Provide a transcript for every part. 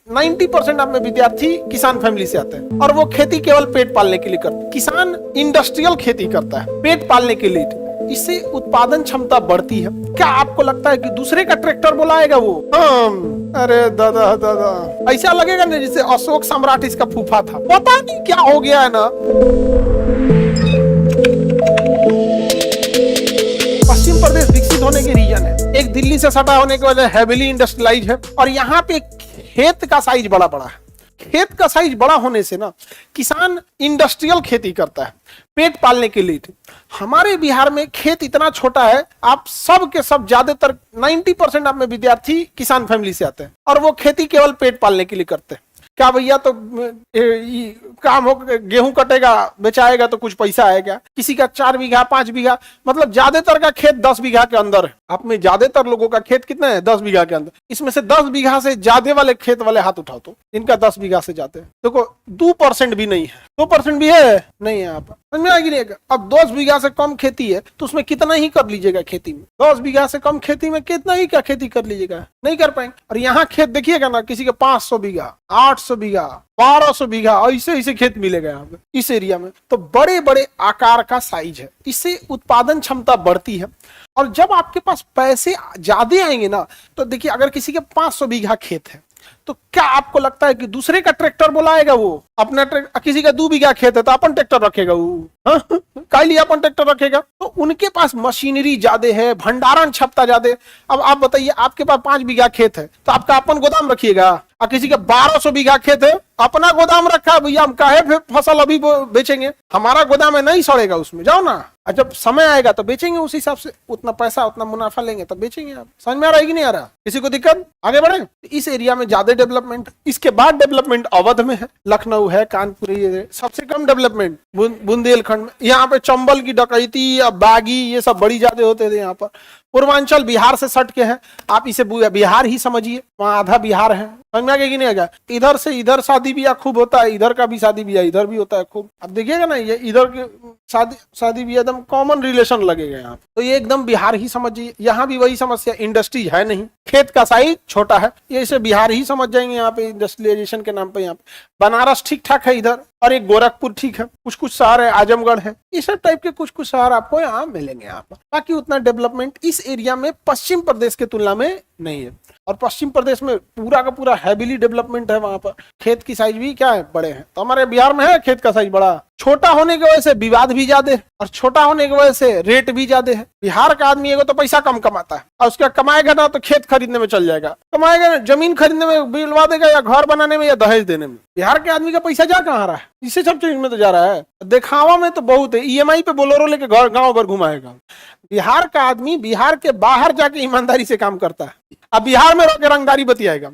90% आप में विद्यार्थी किसान फैमिली से आते हैं और वो खेती केवल पेट पालने के लिए करते हैं। किसान इंडस्ट्रियल खेती करता है पेट पालने के लिए, इससे उत्पादन क्षमता बढ़ती है। क्या आपको लगता है कि दूसरे का ट्रैक्टर बुलाएगा वो? अरे दादा दादा, ऐसा लगेगा ना जैसे अशोक सम्राट इसका फूफा था। पता नहीं क्या हो गया है ना। पश्चिम प्रदेश विकसित होने के रीजन है, एक दिल्ली से सटा होने की वजह हैविली इंडस्ट्रियलाइज है और यहाँ पे खेत का साइज बड़ा बड़ा है। खेत का साइज बड़ा होने से ना किसान इंडस्ट्रियल खेती करता है पेट पालने के लिए। हमारे बिहार में खेत इतना छोटा है, आप सब के सब ज्यादातर 90% आप में विद्यार्थी किसान फैमिली से आते हैं और वो खेती केवल पेट पालने के लिए करते हैं। क्या भैया तो काम हो, गेहूं कटेगा बेचाएगा तो कुछ पैसा आएगा। किसी का 4 बीघा 5 बीघा, मतलब ज्यादातर का खेत 10 बीघा के अंदर है। आप में ज्यादातर लोगों का खेत कितना है? 10 बीघा के अंदर। इसमें से 10 बीघा से ज्यादा वाले खेत वाले हाथ उठाओ तो इनका 10 बीघा से जाते हैं। देखो 2% भी नहीं है, 2% भी है नहीं है। आप समझ में आएगी नहीं। अब 10 बीघा से कम खेती है तो उसमें कितना ही कर लीजिएगा खेती में? 10 बीघा से कम खेती में कितना ही क्या खेती कर लीजिएगा? नहीं कर पाएंगे। और यहाँ खेत देखिएगा ना, किसी के 500 बीघा 800 बीघा 1200 बीघा ऐसे ऐसे खेत मिलेगा यहाँ पे इस एरिया में। तो बड़े बड़े आकार का साइज है, इससे उत्पादन क्षमता बढ़ती है। और जब आपके पास पैसे ज्यादा आएंगे ना, तो देखिए अगर किसी के 500 बीघा खेत है तो क्या आपको लगता है कि दूसरे का ट्रैक्टर बुलाएगा वो? अपना ट्रैक्टर, किसी का 2 बीघा खेत है तो अपन ट्रैक्टर रखेगा वो? काहे लिए अपन ट्रैक्टर रखेगा? तो उनके पास मशीनरी ज्यादा है, भंडारण क्षमता ज्यादा। अब आप बताइए, आपके पास 5 बीघा खेत है तो आपका अपन गोदाम रखिएगा, और किसी का 1200 बीघा खेत है अपना गोदाम रखा है। भैया हम काहे फसल अभी बेचेंगे? हमारा गोदाम है, नहीं सड़ेगा उसमें, जाओ ना। जब समय आएगा तो बेचेंगे, उस हिसाब से उतना पैसा उतना मुनाफा लेंगे तब बेचेंगे। आप समझ में आ रहा है कि नहीं आ रहा? किसी को दिक्कत? आगे बढ़े। इस एरिया में ज्यादा डेवलपमेंट, इसके बाद डेवलपमेंट अवध में है, लखनऊ है, कानपुर है। सबसे कम डेवलपमेंट बुंदेलखंड में। यहाँ पे चंबल की डकैती या बागी ये सब बड़ी ज्यादा होते थे। यहाँ पर पूर्वांचल बिहार से सट के है, आप इसे बिहार ही समझिए, वहाँ आधा बिहार है। समझ में आ गया कि नहीं आ गया? इधर से इधर शादी ब्याह खूब होता है, इधर का भी शादी ब्याह इधर भी होता है खूब। अब देखिएगा ना, ये इधर के शादी ब्याह एकदम कॉमन रिलेशन लगेगा यहाँ। तो ये एकदम बिहार ही समझिए। यहाँ भी वही समस्या, इंडस्ट्री है नहीं, खेत का साइज छोटा है, ये इसे बिहार ही समझ जाएंगे। यहाँ पे इंडस्ट्रियलाइजेशन के नाम पे यहाँ पे बनारस ठीक ठाक है इधर, और एक गोरखपुर ठीक है, कुछ कुछ शहर है, आजमगढ़ है, इस टाइप के कुछ कुछ शहर आपको यहाँ मिलेंगे। यहाँ पर बाकी उतना डेवलपमेंट इस एरिया में पश्चिम प्रदेश के तुलना में नहीं है। और पश्चिम प्रदेश में पूरा का पूरा हैविली डेवलपमेंट है। वहां पर खेत की साइज भी क्या है, बड़े हैं। तो हमारे बिहार में है खेत का साइज बड़ा। छोटा होने की वजह से विवाद भी ज्यादा है और छोटा होने की वजह से रेट भी ज्यादा है। बिहार का आदमी एगो तो पैसा कम कमाता है और उसका कमाएगा ना तो खेत खरीदने में चल जाएगा, कमाएगा ना जमीन खरीदने में बिलवा देगा, या घर बनाने में, या दहेज देने में। बिहार के आदमी का पैसा जा कहाँ रहा है? इसे सब चीज में तो जा रहा है। दिखावा में तो बहुत है, EMI पे बोलेरो लेके घर गाँव भर घुमाएगा। बिहार का आदमी बिहार के बाहर जाके ईमानदारी से काम करता है, अब बिहार में रह रंगदारी बतियाएगा।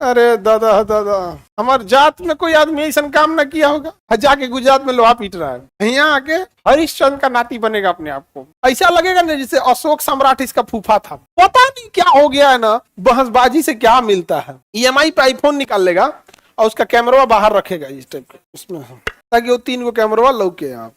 अरे दादा दादा, हमारे जात में कोई आदमी ऐसा काम ना किया होगा, जाके गुजरात में लोहा पीट रहा है। यहाँ आके हरिश्चंद्र का नाती बनेगा अपने आप को। ऐसा लगेगा ना जैसे अशोक सम्राट इसका फूफा था। पता नहीं क्या हो गया है ना, बहसबाजी से क्या मिलता है। EMI पे आईफोन निकाल लेगा और उसका कैमरा बाहर रखेगा इस टाइप के उसमें, ताकि वो 3 गो कैमरा लौके। आप